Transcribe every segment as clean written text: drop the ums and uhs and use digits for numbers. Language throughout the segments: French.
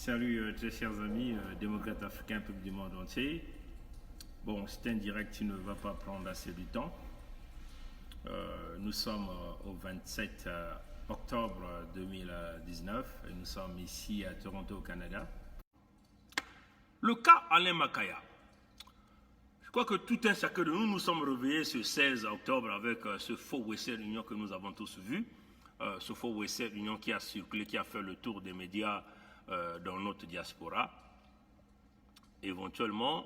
Salut très chers amis, démocrates africains, peuple du monde entier. Bon, c'est un direct qui ne va pas prendre assez du temps. Nous sommes au 27 octobre 2019 et nous sommes ici à Toronto, au Canada. Le cas Alain Makaya. Je crois que tout un chacun de nous, nous sommes réveillés ce 16 octobre avec ce faux Western Union que nous avons tous vu. Ce faux Western Union qui a circulé, qui a fait le tour des médias dans notre diaspora. Éventuellement,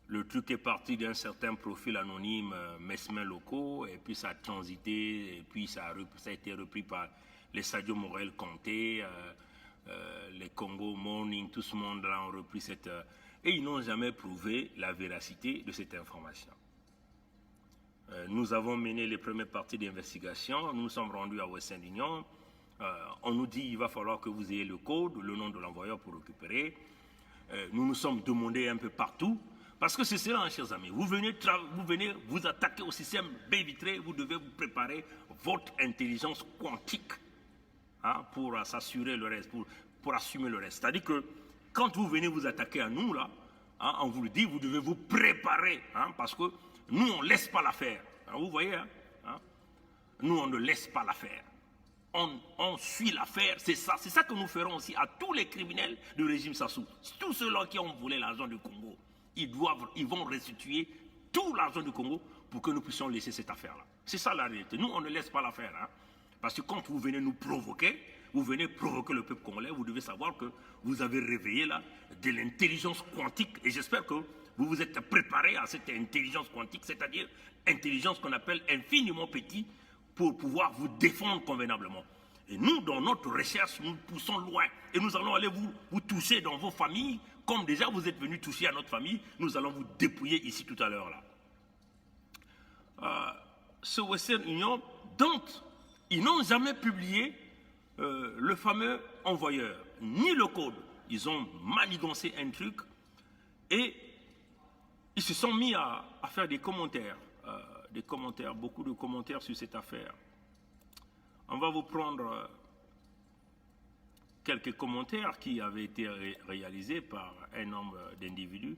le truc est parti d'un certain profil anonyme, mesmin locaux, et puis ça a transité, et puis ça a été repris par les Sadio Morel Conté, les Congo Morning, tout ce monde-là ont repris cette... et ils n'ont jamais prouvé la véracité de cette information. Nous avons mené les premières parties d'investigation, nous nous sommes rendus à Western Union. On nous dit qu'il va falloir que vous ayez le code, le nom de l'envoyeur pour récupérer. Nous nous sommes demandés un peu partout, parce que c'est cela, chers amis. Vous venez vous attaquer au système baie vitrée, vous devez vous préparer votre intelligence quantique pour s'assurer le reste, pour assumer le reste. C'est-à-dire que quand vous venez vous attaquer à nous, là, on vous le dit, vous devez vous préparer, parce que nous, on ne laisse pas l'affaire. Vous voyez, nous, on ne laisse pas l'affaire. On suit l'affaire, c'est ça que nous ferons aussi à tous les criminels du régime Sassou. Tous ceux-là qui ont volé l'argent du Congo, ils vont restituer tout l'argent du Congo pour que nous puissions laisser cette affaire-là. C'est ça la réalité. Nous, on ne laisse pas l'affaire. Parce que quand vous venez nous provoquer, vous venez provoquer le peuple congolais, vous devez savoir que vous avez réveillé là de l'intelligence quantique. Et j'espère que vous vous êtes préparé à cette intelligence quantique, c'est-à-dire intelligence qu'on appelle infiniment petit, pour pouvoir vous défendre convenablement. Et nous, dans notre recherche, nous poussons loin. Et nous allons aller vous toucher dans vos familles, comme déjà vous êtes venus toucher à notre famille, nous allons vous dépouiller ici tout à l'heure là. Ce Western Union, dont ils n'ont jamais publié le fameux envoyeur, ni le code. Ils ont manigancé un truc et ils se sont mis à faire des commentaires. Beaucoup de commentaires sur cette affaire. On va vous prendre quelques commentaires qui avaient été réalisés par un nombre d'individus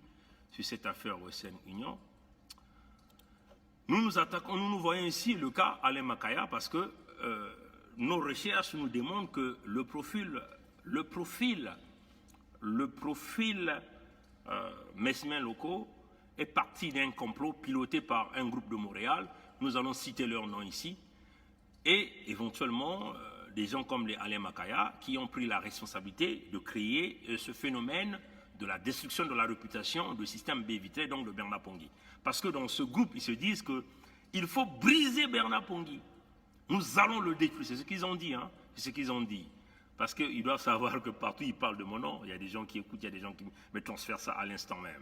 sur cette affaire Western Union. Nous nous voyons ici le cas Alain Makaya parce que nos recherches nous démontrent que le profil mesmin locaux est parti d'un complot piloté par un groupe de Montréal. Nous allons citer leur nom ici. Et éventuellement, des gens comme les Alain Makaya qui ont pris la responsabilité de créer ce phénomène de la destruction de la réputation du système baie vitrée, donc de Bernard Pongui. Parce que dans ce groupe, ils se disent qu'il faut briser Bernard Pongui. Nous allons le détruire. C'est ce qu'ils ont dit. C'est ce qu'ils ont dit. Parce qu'ils doivent savoir que partout, ils parlent de mon nom. Il y a des gens qui écoutent, il y a des gens qui me transfèrent ça à l'instant même.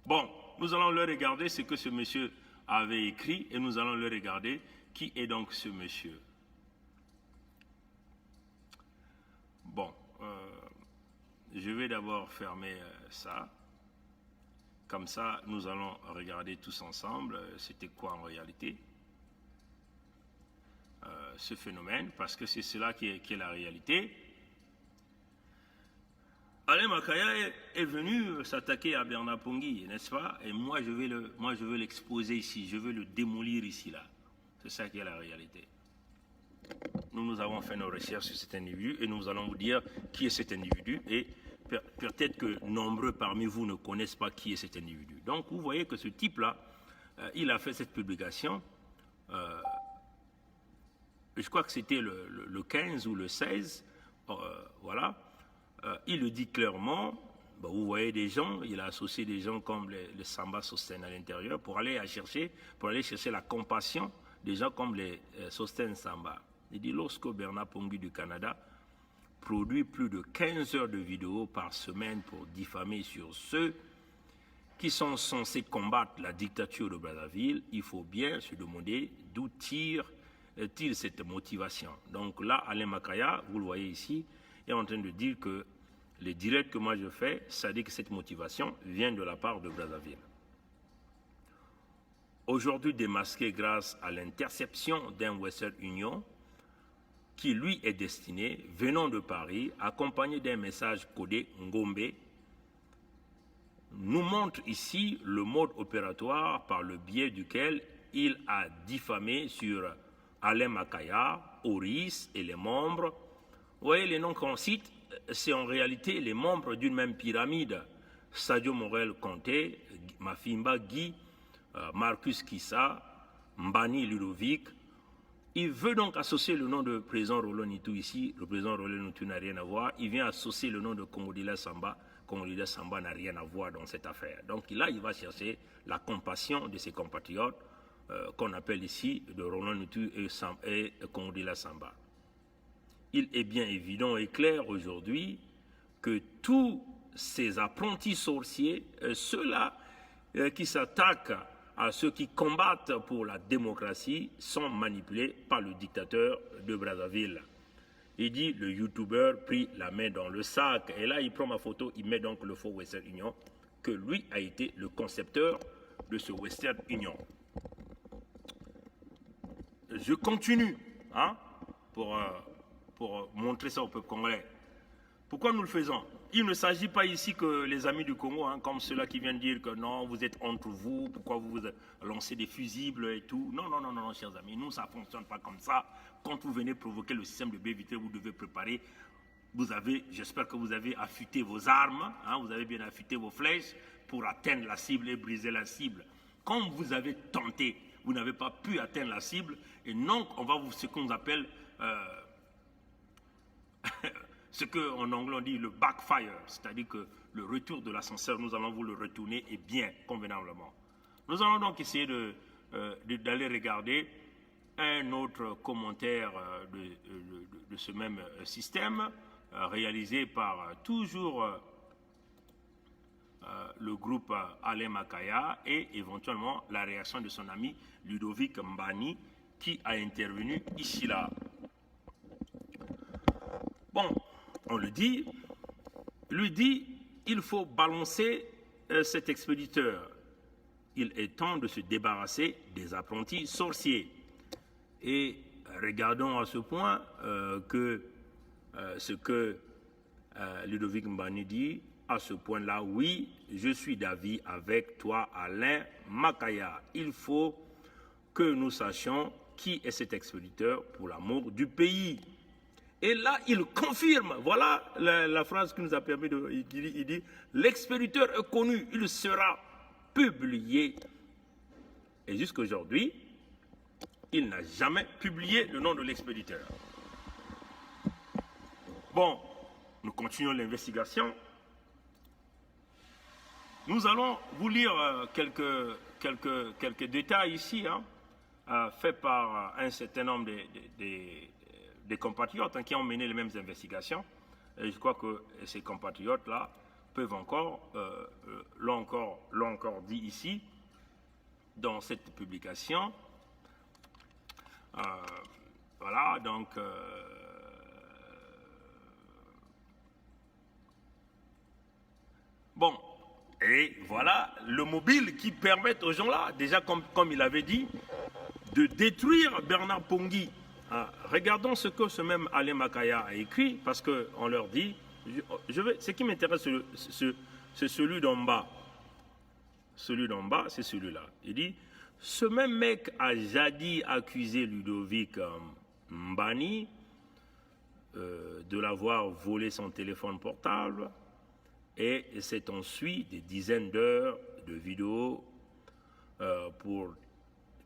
Bon, nous allons leur regarder ce que ce monsieur avait écrit et nous allons leur regarder qui est donc ce monsieur. Bon, je vais d'abord fermer ça. Comme ça, nous allons regarder tous ensemble c'était quoi en réalité ce phénomène, parce que c'est cela qui est la réalité. Alain Makaya est venu s'attaquer à Bernard Pongui, n'est-ce pas? Et moi, je vais l'exposer ici, je vais le démolir ici, là. C'est ça qui est la réalité. Nous avons fait nos recherches sur cet individu et nous allons vous dire qui est cet individu. Et peut-être que nombreux parmi vous ne connaissent pas qui est cet individu. Donc, vous voyez que ce type-là, il a fait cette publication. Je crois que c'était le 15 ou le 16. Voilà. Il le dit clairement, vous voyez des gens, il a associé des gens comme les Samba Sosten à l'intérieur pour aller chercher la compassion des gens comme les Sosten Samba. Il dit lorsque Bernard Pongui du Canada produit plus de 15 heures de vidéos par semaine pour diffamer sur ceux qui sont censés combattre la dictature de Brazzaville, il faut bien se demander d'où tire-t-il cette motivation. Donc là, Alain Makaya, vous le voyez ici, est en train de dire que les directs que moi je fais, ça dit que cette motivation vient de la part de Brazzaville. Aujourd'hui démasqué grâce à l'interception d'un Western Union, qui lui est destiné, venant de Paris, accompagné d'un message codé Ngombe, nous montre ici le mode opératoire par le biais duquel il a diffamé sur Alain Makaya, Oris et les membres. Vous voyez les noms qu'on cite, c'est en réalité les membres d'une même pyramide. Sadio Morel-Conté, Mafimba Guy, Marcus Kissa, Mbani Ludovic. Il veut donc associer le nom de président Roland Nitou ici. Le président Roland Nitou n'a rien à voir. Il vient associer le nom de Kongolila Samba. Kongolila Samba n'a rien à voir dans cette affaire. Donc là, il va chercher la compassion de ses compatriotes qu'on appelle ici de Roland Nitou et Kongolila Samba. Il est bien évident et clair aujourd'hui que tous ces apprentis sorciers, ceux-là qui s'attaquent à ceux qui combattent pour la démocratie, sont manipulés par le dictateur de Brazzaville. Il dit, le youtubeur prit la main dans le sac. Et là, il prend ma photo, il met donc le faux Western Union, que lui a été le concepteur de ce Western Union. Je continue hein, pour montrer ça au peuple congolais. Pourquoi nous le faisons? Il ne s'agit pas ici que les amis du Congo, hein, comme ceux-là qui viennent dire que non, vous êtes entre vous, pourquoi vous lancez des fusibles et tout. Non, non, non, non, chers amis, nous, ça ne fonctionne pas comme ça. Quand vous venez provoquer le système de BVT, vous devez préparer. J'espère que vous avez affûté vos armes, hein, vous avez bien affûté vos flèches pour atteindre la cible et briser la cible. Quand vous avez tenté, vous n'avez pas pu atteindre la cible, et donc on va vous ce qu'on appelle ce qu'en anglais on dit le backfire, c'est-à-dire que le retour de l'ascenseur, nous allons vous le retourner et bien convenablement. Nous allons donc essayer d'aller regarder un autre commentaire de ce même système réalisé par toujours le groupe Alain Makaya et éventuellement la réaction de son ami Ludovic Mbani qui a intervenu ici là. Bon, on le dit, lui dit, il faut balancer cet expéditeur. Il est temps de se débarrasser des apprentis sorciers. Et regardons à ce point ce que Ludovic Mbani dit, à ce point-là, oui, je suis d'avis avec toi, Alain Makaya. Il faut que nous sachions qui est cet expéditeur pour l'amour du pays. Et là, il confirme, voilà la phrase qui nous a permis de... Il dit, l'expéditeur est connu, il sera publié. Et jusqu'à aujourd'hui, il n'a jamais publié le nom de l'expéditeur. Bon, nous continuons l'investigation. Nous allons vous lire quelques détails ici, hein, faits par un certain nombre des compatriotes hein, qui ont mené les mêmes investigations. Et je crois que ces compatriotes-là peuvent encore, l'ont encore dit ici, dans cette publication. Voilà, donc... bon, et voilà le mobile qui permet aux gens-là, déjà comme il avait dit, de détruire Bernard Pongui. Regardons ce que ce même Alain Makaya a écrit, parce qu'on leur dit, ce qui m'intéresse, c'est celui d'en bas. Celui d'en bas, c'est celui-là. Il dit, ce même mec a jadis accusé Ludovic Mbani de l'avoir volé son téléphone portable, et c'est ensuite des dizaines d'heures de vidéos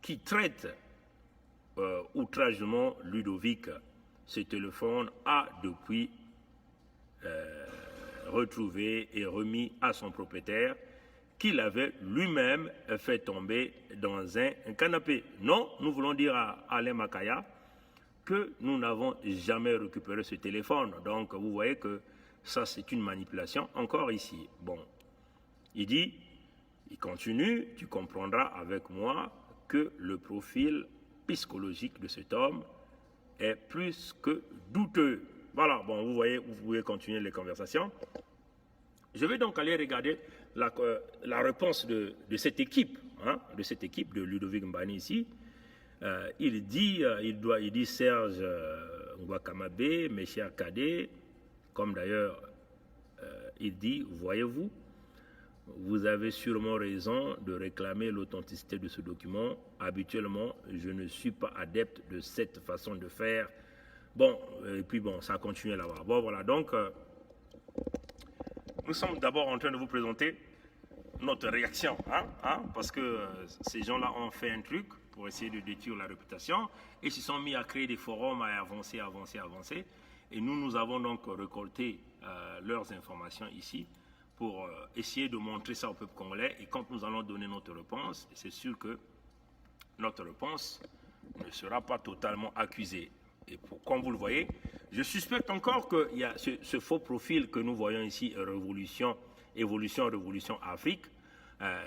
qui traitent outrageusement Ludovic. Ce téléphone a depuis retrouvé et remis à son propriétaire qu'il avait lui-même fait tomber dans un canapé. Non, nous voulons dire à Alain Makaya que nous n'avons jamais récupéré ce téléphone. Donc vous voyez que ça c'est une manipulation encore ici. Bon, il dit, il continue, tu comprendras avec moi que le profil psychologique de cet homme est plus que douteux. Voilà, bon, vous voyez, vous pouvez continuer les conversations. Je vais donc aller regarder la réponse de cette équipe, hein, de Ludovic Mbani ici. Il dit Serge Ngwakamabe, mes chers cadets, comme d'ailleurs il dit, voyez-vous, vous avez sûrement raison de réclamer l'authenticité de ce document. Habituellement, je ne suis pas adepte de cette façon de faire. Bon, et puis bon, ça continue là-bas. Bon, voilà, donc, nous sommes d'abord en train de vous présenter notre réaction, parce que ces gens-là ont fait un truc pour essayer de détruire la réputation et se sont mis à créer des forums, à avancer. Et nous avons donc récolté leurs informations ici pour essayer de montrer ça au peuple congolais. Et quand nous allons donner notre réponse, c'est sûr que notre réponse ne sera pas totalement accusée. Et comme vous le voyez, je suspecte encore qu'il y a ce faux profil que nous voyons ici, Évolution Afrique,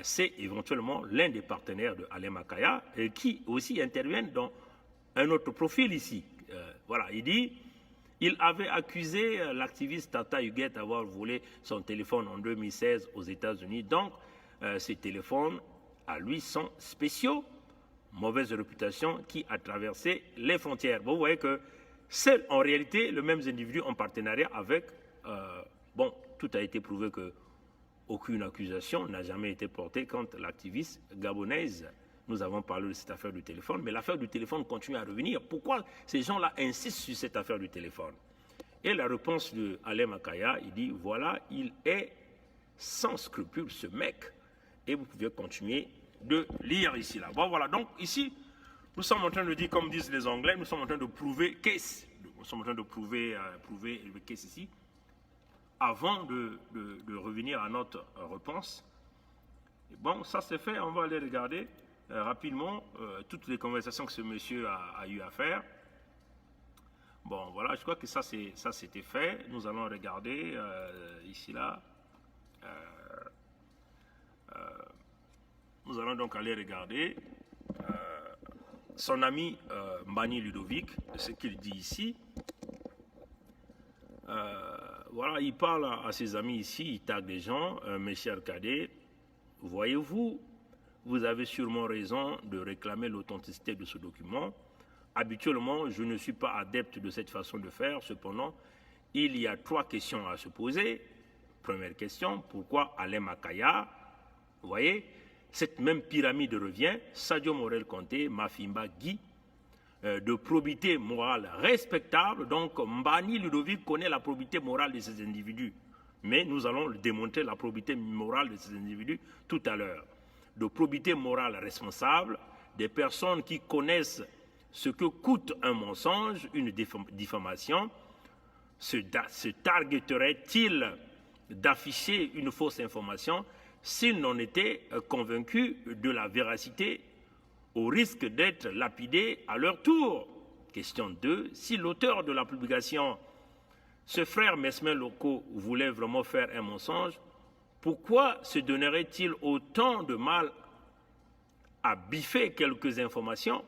c'est éventuellement l'un des partenaires de Alain Makaya qui aussi interviennent dans un autre profil ici. Voilà, il dit, il avait accusé l'activiste Tata Huguet d'avoir volé son téléphone en 2016 aux États-Unis. Donc, ces téléphones, à lui, sont spéciaux. Mauvaise réputation qui a traversé les frontières. Vous voyez que c'est en réalité le même individu en partenariat avec... bon, tout a été prouvé que aucune accusation n'a jamais été portée contre l'activiste gabonaise. Nous avons parlé de cette affaire du téléphone, mais l'affaire du téléphone continue à revenir. Pourquoi ces gens-là insistent sur cette affaire du téléphone? Et la réponse de Alain Makaya, il dit, voilà, il est sans scrupule, ce mec. Et vous pouvez continuer de lire ici, là. Bon, voilà, donc ici, nous sommes en train de dire, comme disent les Anglais, nous sommes en train de prouver case. Nous sommes en train de prouver le case ici. Avant de revenir à notre réponse. Bon, ça c'est fait, on va aller regarder rapidement toutes les conversations que ce monsieur a eu à faire. Bon, voilà, je crois que ça c'était fait. Nous allons regarder ici, là. Nous allons donc aller regarder son ami Mbani Ludovic, ce qu'il dit ici. Voilà, il parle à ses amis ici, il tague des gens, mes chers cadets, voyez-vous, vous avez sûrement raison de réclamer l'authenticité de ce document. Habituellement, je ne suis pas adepte de cette façon de faire, cependant, il y a 3 questions à se poser. Première question, pourquoi Alain Makaya? Vous voyez, cette même pyramide revient, Sadio Morel Conté, Mafimba Guy, de probité morale respectable. Donc, Mbani Ludovic connaît la probité morale de ces individus. Mais nous allons démontrer la probité morale de ces individus tout à l'heure. De probité morale responsable, des personnes qui connaissent ce que coûte un mensonge, une diffamation, se targeterait-il d'afficher une fausse information s'il n'en était convaincu de la véracité au risque d'être lapidés à leur tour. Question 2. Si l'auteur de la publication, ce frère Mesmin Loko, voulait vraiment faire un mensonge, pourquoi se donnerait-il autant de mal à biffer quelques informations,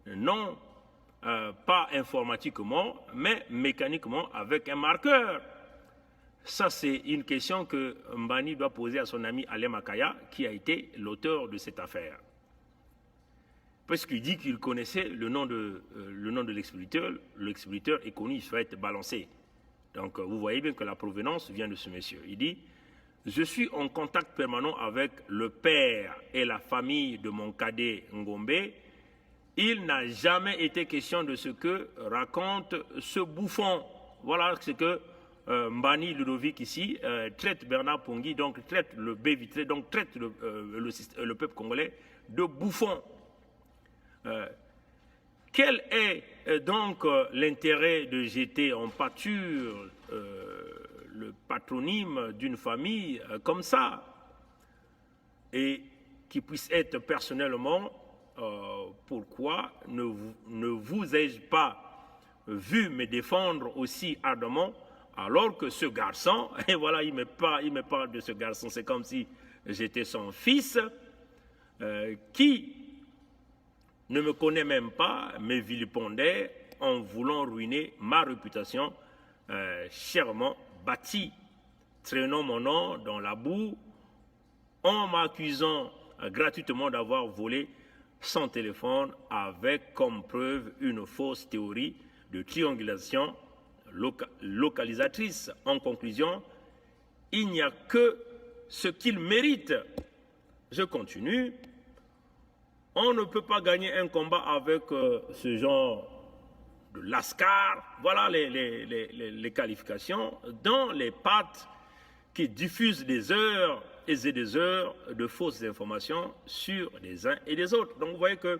non pas informatiquement, mais mécaniquement avec un marqueur? Ça, c'est une question que Mbani doit poser à son ami Alain Makaya, qui a été l'auteur de cette affaire. Parce qu'il dit qu'il connaissait le nom de l'expéditeur. L'expéditeur est connu, il souhaite être balancé. Donc, vous voyez bien que la provenance vient de ce monsieur. Il dit, je suis en contact permanent avec le père et la famille de mon cadet Ngombe. Il n'a jamais été question de ce que raconte ce bouffon. Voilà ce que Mbani Ludovic ici traite Bernard Pongui, donc traite le Bévitré, donc traite le peuple congolais de bouffon. Quel est donc l'intérêt de jeter en pâture le patronyme d'une famille comme ça, et qui puisse être personnellement, pourquoi ne vous ai-je pas vu me défendre aussi ardemment, alors que ce garçon, et voilà, il me parle de ce garçon, c'est comme si j'étais son fils, qui ne me connaît même pas, me vilipendait en voulant ruiner ma réputation chèrement bâtie, traînant mon nom dans la boue, en m'accusant gratuitement d'avoir volé son téléphone avec comme preuve une fausse théorie de triangulation localisatrice. En conclusion, il n'y a que ce qu'il mérite. Je continue. On ne peut pas gagner un combat avec ce genre de lascar. Voilà les qualifications dans les pattes qui diffusent des heures et des heures de fausses informations sur les uns et les autres. Donc vous voyez que,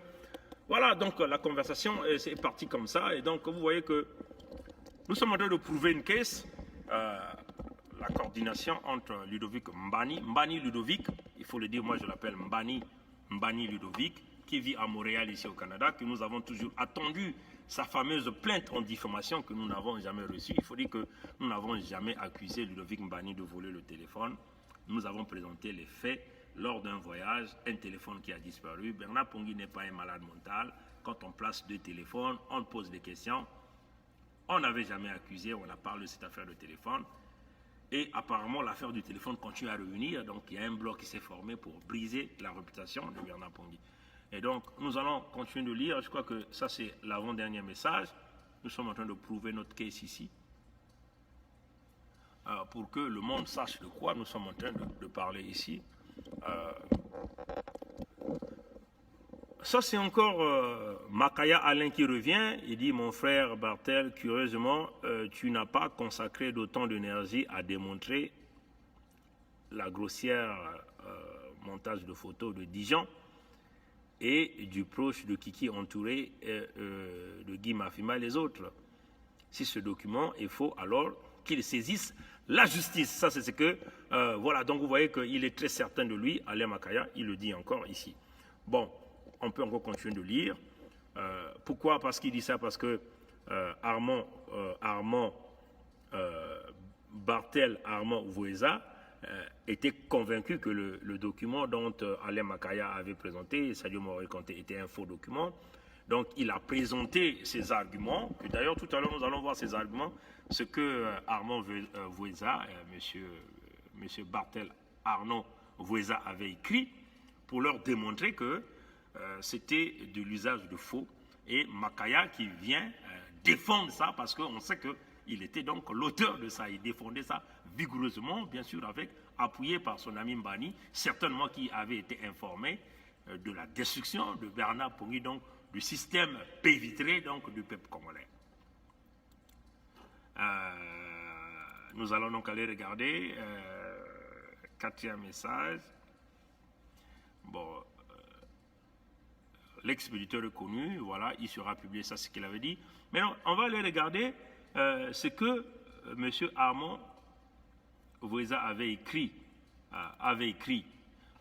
voilà, donc la conversation est partie comme ça. Et donc vous voyez que nous sommes en train de prouver une caisse. La coordination entre Ludovic Mbani Ludovic, il faut le dire, moi je l'appelle Mbani Ludovic, qui vit à Montréal ici au Canada, que nous avons toujours attendu sa fameuse plainte en diffamation que nous n'avons jamais reçue. Il faut dire que nous n'avons jamais accusé Ludovic Mbani de voler le téléphone. Nous avons présenté les faits lors d'un voyage, un téléphone qui a disparu. Bernard Pongui n'est pas un malade mental. Quand on place deux téléphones, on pose des questions. On n'avait jamais accusé, on a parlé de cette affaire de téléphone. Et apparemment, l'affaire du téléphone continue à revenir. Donc, il y a un bloc qui s'est formé pour briser la réputation de Bernard Pongui. Et donc, nous allons continuer de lire. Je crois que ça, c'est l'avant-dernier message. Nous sommes en train de prouver notre case ici. Pour que le monde sache de quoi nous sommes en train de parler ici. Ça, c'est encore Makaya Alain qui revient. Il dit, mon frère Bartel, curieusement, tu n'as pas consacré d'autant d'énergie à démontrer la grossière montage de photos de Dijon et du proche de Kiki entouré de Guy Mafima et les autres. Si ce document est faux, alors qu'il saisisse la justice. Ça, c'est ce que... voilà, donc vous voyez qu'il est très certain de lui, Alain Makaya, il le dit encore ici. Bon, on peut encore continuer de lire. Pourquoi? Parce qu'il dit ça, parce que Bartel Armand Voueza était convaincu que le document dont Alain Makaya avait présenté, Sadio Moroy-Kanté, était un faux document. Donc il a présenté ses arguments, que d'ailleurs tout à l'heure nous allons voir ces arguments, ce que Armand Voueza, monsieur Bartel Arnaud Voueza avait écrit pour leur démontrer que c'était de l'usage de faux, et Makaya qui vient défendre ça parce qu'on sait qu'il était donc l'auteur de ça, il défendait ça vigoureusement, bien sûr appuyé par son ami Mbani, certainement qui avait été informé de la destruction de Bernard Pongui, donc du système pévitré donc du peuple congolais. Nous allons donc aller regarder quatrième message. Bon, l'expéditeur est connu, voilà, il sera publié, ça c'est ce qu'il avait dit. Maintenant, on va aller regarder ce que M. Armand Voueza avait écrit.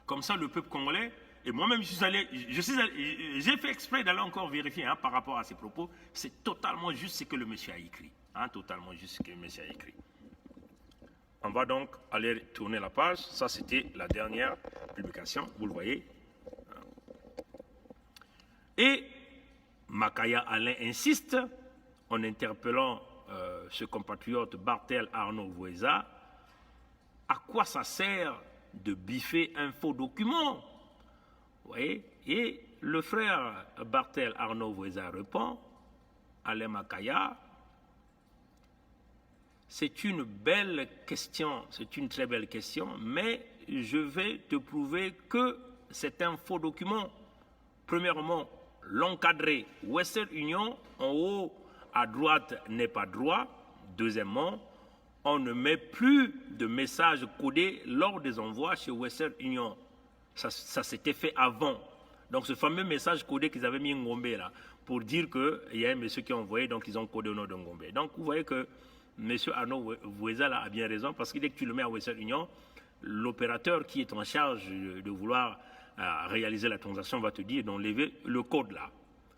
Comme ça, le peuple congolais, et moi-même, j'ai fait exprès d'aller encore vérifier par rapport à ses propos, c'est totalement juste ce que le monsieur a écrit. Totalement juste ce que le monsieur a écrit. On va donc aller tourner la page. Ça, c'était la dernière publication, vous le voyez. Et Makaya Alain insiste, en interpellant ce compatriote Bartel Arnaud Voueza, à quoi ça sert de biffer un faux document? Vous voyez? Et le frère Bartel Arnaud Voueza répond, Alain Makaya, c'est une belle question, c'est une très belle question, mais je vais te prouver que c'est un faux document. Premièrement, l'encadré Western Union, en haut à droite n'est pas droit. Deuxièmement, on ne met plus de messages codés lors des envois chez Western Union. Ça s'était fait avant. Donc ce fameux message codé qu'ils avaient mis Ngombe là, pour dire qu'il y a un monsieur qui a envoyé, donc ils ont codé au nom de Ngombe. Donc vous voyez que M. Arnaud Voueza a bien raison, parce que dès que tu le mets à Western Union, l'opérateur qui est en charge de vouloir réaliser la transaction va te dire d'enlever le code là.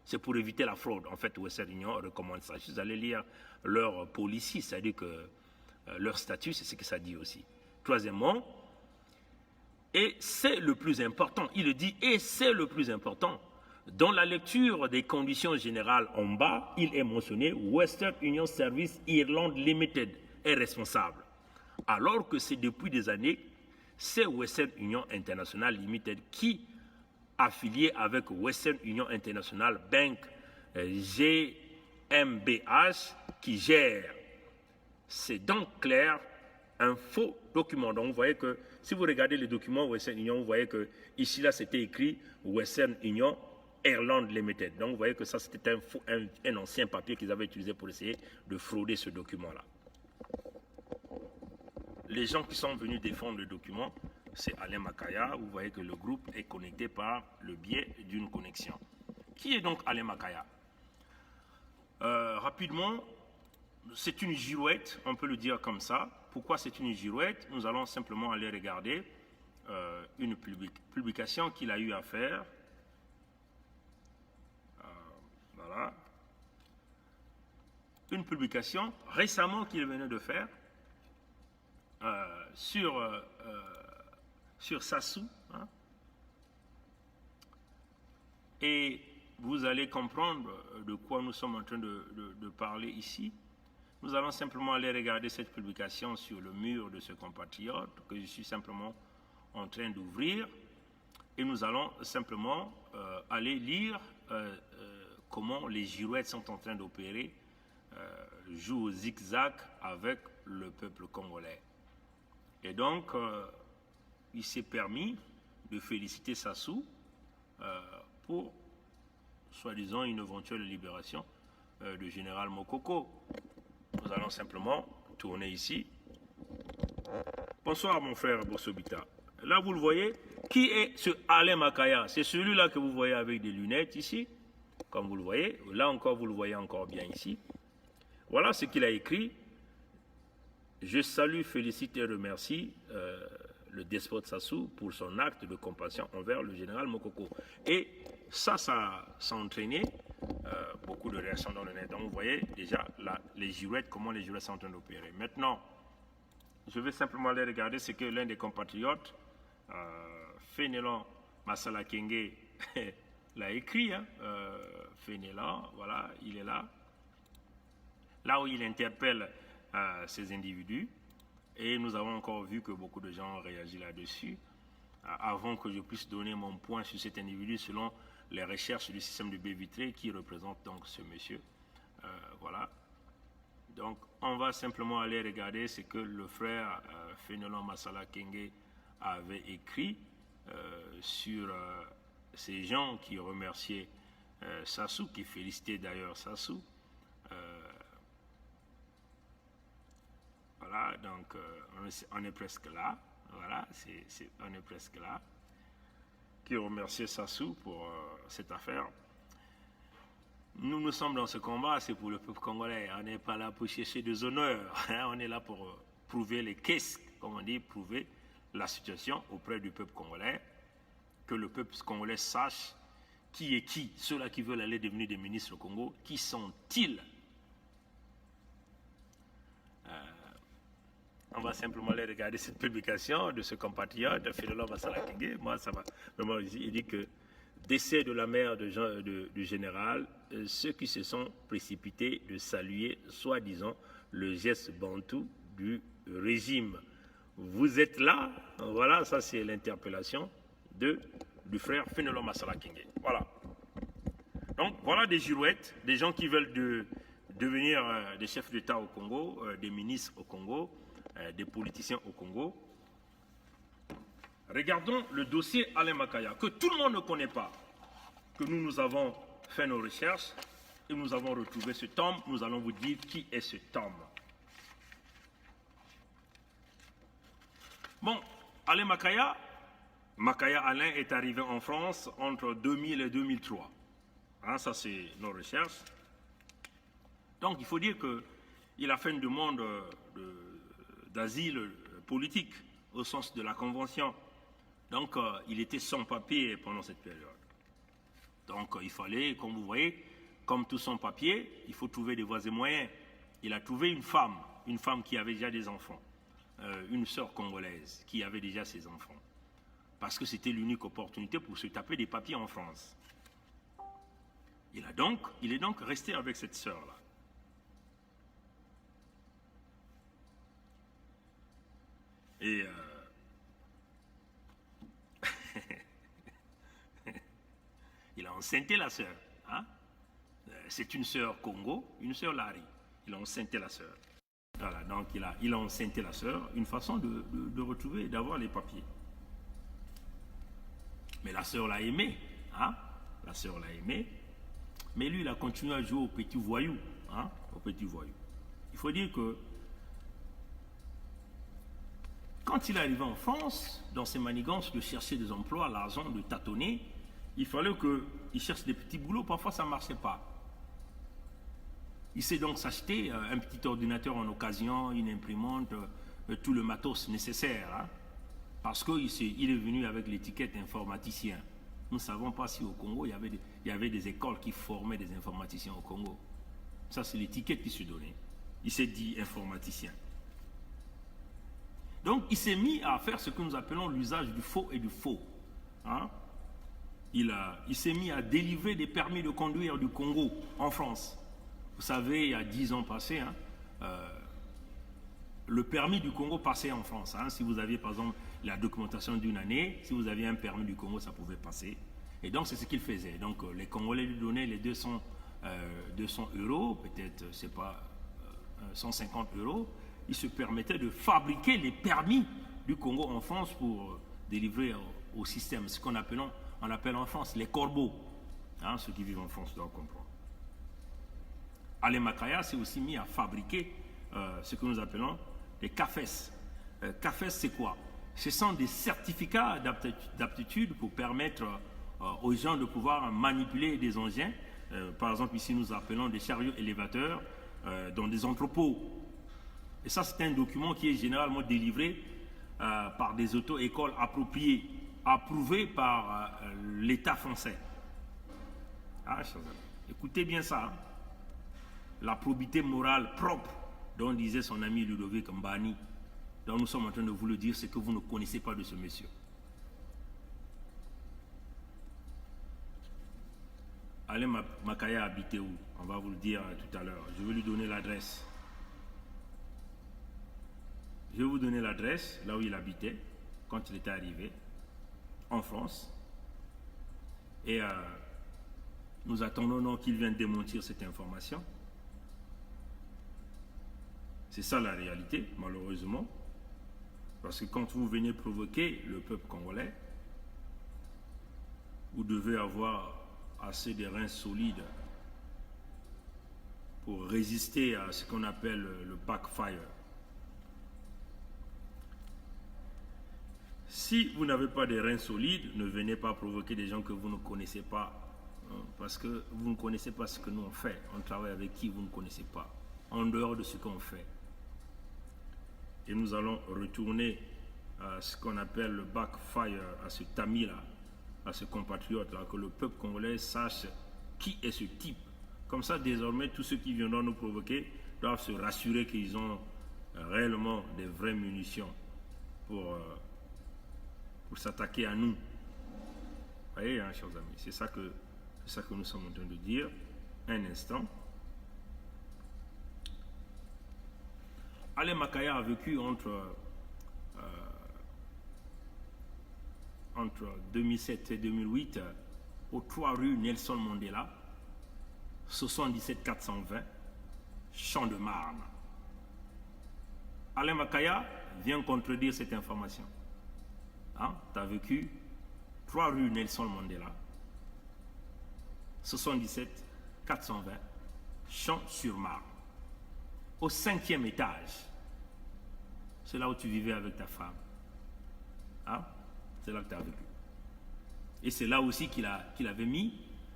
C'est pour éviter la fraude. En fait, Western Union recommande ça. Vous allez lire leur policy, c'est-à-dire que leur statut, c'est ce que ça dit aussi. Troisièmement, et c'est le plus important, il le dit, et c'est le plus important, dans la lecture des conditions générales en bas, il est mentionné Western Union Service Ireland Limited est responsable. Alors que c'est depuis des années, c'est Western Union International Limited qui, affilié avec Western Union International Bank, MBH qui gère. C'est donc clair un faux document. Donc vous voyez que si vous regardez les documents Western Union, vous voyez que ici là c'était écrit Western Union Airland Limited. Donc vous voyez que ça c'était un ancien papier qu'ils avaient utilisé pour essayer de frauder ce document-là. Les gens qui sont venus défendre le document, c'est Alain Makaya. Vous voyez que le groupe est connecté par le biais d'une connexion. Qui est donc Alain Makaya? Rapidement, c'est une girouette, on peut le dire comme ça. Pourquoi c'est une girouette? Nous allons simplement aller regarder une publication qu'il a eu à faire. Voilà. Une publication récemment qu'il venait de faire sur Sassou. Hein. Et vous allez comprendre de quoi nous sommes en train de parler ici. Nous allons simplement aller regarder cette publication sur le mur de ce compatriote que je suis simplement en train d'ouvrir. Et nous allons simplement aller lire comment les girouettes sont en train d'opérer, jouent au zigzag avec le peuple congolais. Et donc, il s'est permis de féliciter Sassou pour, soi-disant, une éventuelle libération du général Mokoko. Nous allons simplement tourner ici. Bonsoir mon frère Bossobita. Là vous le voyez, qui est ce Alain Makaya? C'est celui-là que vous voyez avec des lunettes ici, comme vous le voyez. Là encore vous le voyez encore bien ici. Voilà ce qu'il a écrit. Je salue, félicite et remercie le despote Sassou pour son acte de compassion envers le général Mokoko. Et ça a entraîné beaucoup de réactions dans le net. Donc vous voyez déjà là, les girouettes, comment les girouettes sont en train d'opérer. Maintenant, je vais simplement aller regarder ce que l'un des compatriotes, Fénélon Masala Kenge, l'a écrit. Hein, Fénélon, voilà, il est là. Là où il interpelle ces individus. Et nous avons encore vu que beaucoup de gens ont réagi là-dessus. Avant que je puisse donner mon point sur cet individu selon les recherches du système de baie vitrée qui représente donc ce monsieur. Voilà. Donc on va simplement aller regarder ce que le frère Fénélon Masala Kenge avait écrit sur ces gens qui remerciaient Sassou, qui félicitaient d'ailleurs Sassou. Voilà, donc on est presque là. Voilà, on est presque là. Qui remerciait Sassou pour cette affaire. Nous sommes dans ce combat, c'est pour le peuple congolais. On n'est pas là pour chercher des honneurs. Hein, on est là pour prouver les caisses, comme on dit, prouver la situation auprès du peuple congolais. Que le peuple congolais sache qui est qui. Ceux-là qui veulent aller devenir des ministres au Congo, qui sont-ils? On va simplement aller regarder cette publication de ce compatriote, Fénélon Masala Kenge. Moi, ça va vraiment. Il dit que décès de la mère du général, ceux qui se sont précipités de saluer, soi-disant, le geste bantou du régime. Vous êtes là, voilà, ça c'est l'interpellation du frère Fénélon Masala Kenge. Voilà. Donc voilà des girouettes, des gens qui veulent devenir des chefs d'État au Congo, des ministres au Congo, des politiciens au Congo. Regardons le dossier Alain Makaya, que tout le monde ne connaît pas, que nous avons fait nos recherches et nous avons retrouvé ce tome. Nous allons vous dire qui est ce tome. Bon, Alain Makaya Alain est arrivé en France entre 2000 et 2003. Hein, ça, c'est nos recherches. Donc, il faut dire qu'il a fait une demande d'asile politique au sens de la Convention. Donc, il était sans papier pendant cette période. Donc, il fallait, comme vous voyez, comme tout sans papier, il faut trouver des voies et moyens. Il a trouvé une femme qui avait déjà des enfants, une sœur congolaise qui avait déjà ses enfants. Parce que c'était l'unique opportunité pour se taper des papiers en France. Il est donc resté avec cette sœur-là. Et il a enceinté la sœur. Hein? c'est une sœur Congo, une sœur Larry. Il a enceinté la sœur. Voilà, donc il a enceinté la sœur, une façon de retrouver, d'avoir les papiers. Mais la sœur l'a aimé, hein? La sœur l'a aimé. Mais lui, il a continué à jouer au petit voyou, hein? Au petit voyou. Il faut dire que quand il est arrivé en France, dans ses manigances de chercher des emplois, l'argent, de tâtonner, il fallait qu'il cherche des petits boulots. Parfois, ça ne marchait pas. Il s'est donc s'acheter un petit ordinateur en occasion, une imprimante, tout le matos nécessaire. Hein, parce qu'il est venu avec l'étiquette informaticien. Nous ne savons pas si au Congo, il y avait des écoles qui formaient des informaticiens au Congo. Ça, c'est l'étiquette qu'il se donnait. Il s'est dit informaticien. Donc, il s'est mis à faire ce que nous appelons l'usage du faux et du faux. Hein? Il s'est mis à délivrer des permis de conduire du Congo en France. Vous savez, il y a 10 ans passés, hein, le permis du Congo passait en France. Hein. Si vous aviez, par exemple, la documentation d'une année, si vous aviez un permis du Congo, ça pouvait passer. Et donc, c'est ce qu'il faisait. Donc, les Congolais lui donnaient les 200 euros, peut-être, je ne sais pas, 150 euros. Il se permettait de fabriquer les permis du Congo en France pour délivrer au système, ce qu'on appelle en France les corbeaux. Hein, ceux qui vivent en France doivent comprendre. Alain Makaya s'est aussi mis à fabriquer ce que nous appelons des CAFES. CAFES, c'est quoi? Ce sont des certificats d'aptitude pour permettre aux gens de pouvoir manipuler des engins. Par exemple, ici, nous appelons des chariots élévateurs dans des entrepôts. Et ça, c'est un document qui est généralement délivré par des auto-écoles appropriées, approuvées par l'État français. Ah, chers amis, écoutez bien ça. Hein. La probité morale propre dont disait son ami Ludovic Mbani, dont nous sommes en train de vous le dire, c'est que vous ne connaissez pas de ce monsieur. Alain Makaya habitait où? On va vous le dire tout à l'heure. Je vais lui donner l'adresse. Je vais vous donner l'adresse, là où il habitait, quand il était arrivé, en France. Et nous attendons donc qu'il vienne démentir cette information. C'est ça la réalité, malheureusement. Parce que quand vous venez provoquer le peuple congolais, vous devez avoir assez de reins solides pour résister à ce qu'on appelle le backfire. Si vous n'avez pas de reins solides, ne venez pas provoquer des gens que vous ne connaissez pas, hein, parce que vous ne connaissez pas ce que nous on fait. On travaille avec qui vous ne connaissez pas, en dehors de ce qu'on fait. Et nous allons retourner à ce qu'on appelle le backfire, à ce tamis-là, à ce compatriote-là, que le peuple congolais sache qui est ce type. Comme ça, désormais, tous ceux qui viendront nous provoquer doivent se rassurer qu'ils ont réellement des vraies munitions pour s'attaquer à nous. Vous voyez, hein, chers amis, c'est ça que nous sommes en train de dire. Un instant. Alain Makaya a vécu entre 2007 et 2008 aux 3 rues Nelson Mandela, 77 420, Champ de Marne. Alain Makaya vient contredire cette information. Hein? Tu as vécu 3 rues Nelson Mandela, 77 420, Champ-sur-Marne, au 5e étage. C'est là où tu vivais avec ta femme. Hein? C'est là que tu as vécu. Et c'est là aussi qu'il avait mis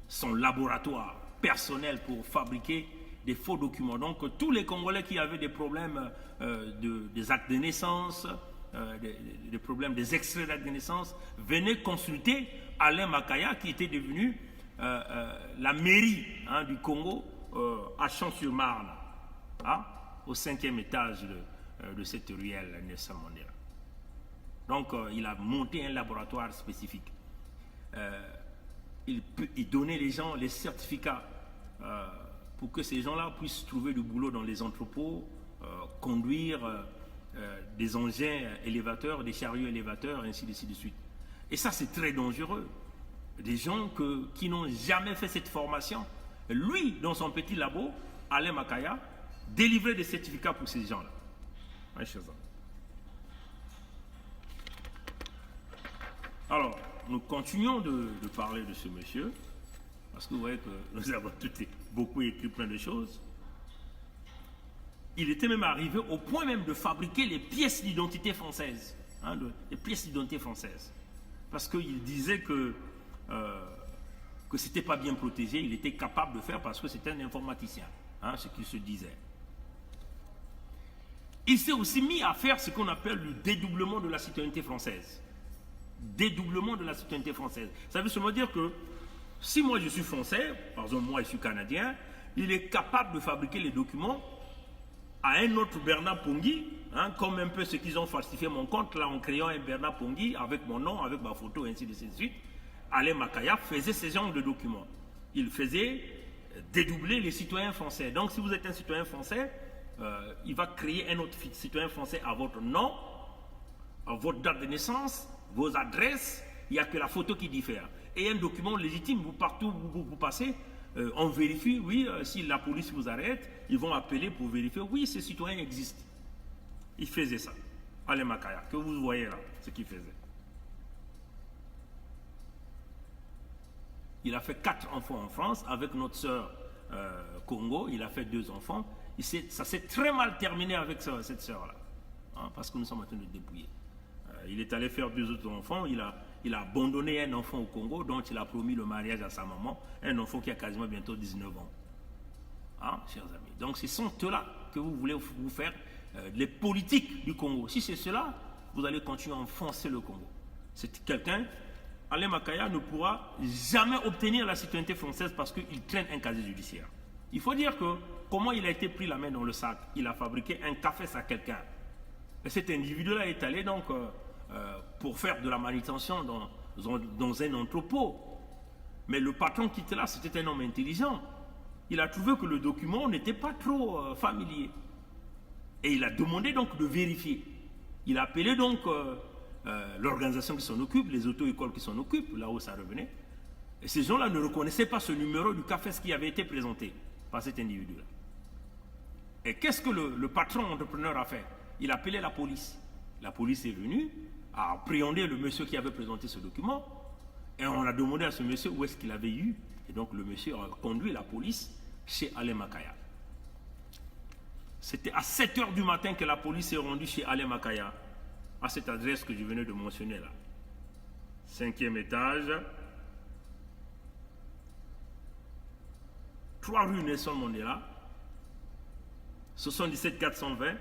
son laboratoire personnel pour fabriquer des faux documents. Donc tous les Congolais qui avaient des problèmes des actes de naissance, des problèmes des extraits d'actes de naissance, venaient consulter Alain Makaya qui était devenu la mairie, hein, du Congo à Champ-sur-Marne, hein, au 5e étage de cette ruelle Nelson Mandela. Donc il a monté un laboratoire spécifique. Il donnait les gens les certificats pour que ces gens-là puissent trouver du boulot dans les entrepôts, conduire des engins élévateurs, des chariots élévateurs, ainsi de suite. Et ça, c'est très dangereux. Des gens qui n'ont jamais fait cette formation Lui, dans son petit labo, Alain Makaya, délivrait des certificats pour ces gens-là. Ouais, chers amis. Alors, nous continuons de parler de ce monsieur, parce que vous voyez que nous avons beaucoup écrit plein de choses. Il était même arrivé au point même de fabriquer les pièces d'identité françaises. Hein, les pièces d'identité françaises. Parce qu'il disait que ce n'était pas bien protégé, il était capable de faire parce que c'était un informaticien, hein, ce qu'il se disait. Il s'est aussi mis à faire ce qu'on appelle le dédoublement de la citoyenneté française. Dédoublement de la citoyenneté française. Ça veut seulement dire que si moi je suis français, par exemple moi je suis canadien, il est capable de fabriquer les documents à un autre Bernard Pongui, hein, comme un peu ce qu'ils ont falsifié mon compte là en créant un Bernard Pongui avec mon nom, avec ma photo, ainsi de suite. Alain Makaya faisait ce genre de documents. Il faisait dédoubler les citoyens français. Donc si vous êtes un citoyen français, il va créer un autre citoyen français à votre nom, à votre date de naissance, vos adresses, il n'y a que la photo qui diffère. Et un document légitime, vous partout où vous passez, on vérifie, oui, si la police vous arrête, ils vont appeler pour vérifier, oui, ce citoyen existe. Il faisait ça. Alain Makaya, que vous voyez là, ce qu'il faisait. Il a fait 4 enfants en France, avec notre sœur Congo, il a fait 2 enfants. Ça s'est très mal terminé avec cette sœur-là, hein, parce que nous sommes en train de dépouiller. Il est allé faire 2 autres enfants, il a abandonné un enfant au Congo, dont il a promis le mariage à sa maman, un enfant qui a quasiment bientôt 19 ans. Hein, chers amis. Donc ce sont ceux-là que vous voulez vous faire les politiques du Congo. Si c'est cela, vous allez continuer à enfoncer le Congo. C'est quelqu'un, Alain Makaya ne pourra jamais obtenir la citoyenneté française parce qu'il traîne un casier judiciaire. Il faut dire que comment il a été pris la main dans le sac. Il a fabriqué un café à quelqu'un. Et cet individu-là est allé donc pour faire de la manutention dans un entrepôt. Mais le patron qui était là, c'était un homme intelligent. Il a trouvé que le document n'était pas trop familier. Et il a demandé donc de vérifier. Il a appelé donc l'organisation qui s'en occupe, les auto-écoles qui s'en occupent, là où ça revenait. Et ces gens-là ne reconnaissaient pas ce numéro du café qui avait été présenté par cet individu-là. Et qu'est-ce que le patron entrepreneur a fait? Il a appelé la police. La police est venue, a appréhendé le monsieur qui avait présenté ce document, et on a demandé à ce monsieur où est-ce qu'il avait eu. Et donc le monsieur a conduit la police chez Alain Makaya. C'était à 7 h du matin que la police est rendue chez Alain Makaya, à cette adresse que je venais de mentionner là. 5e étage, 3 rue Nelson Mandela, 77 420,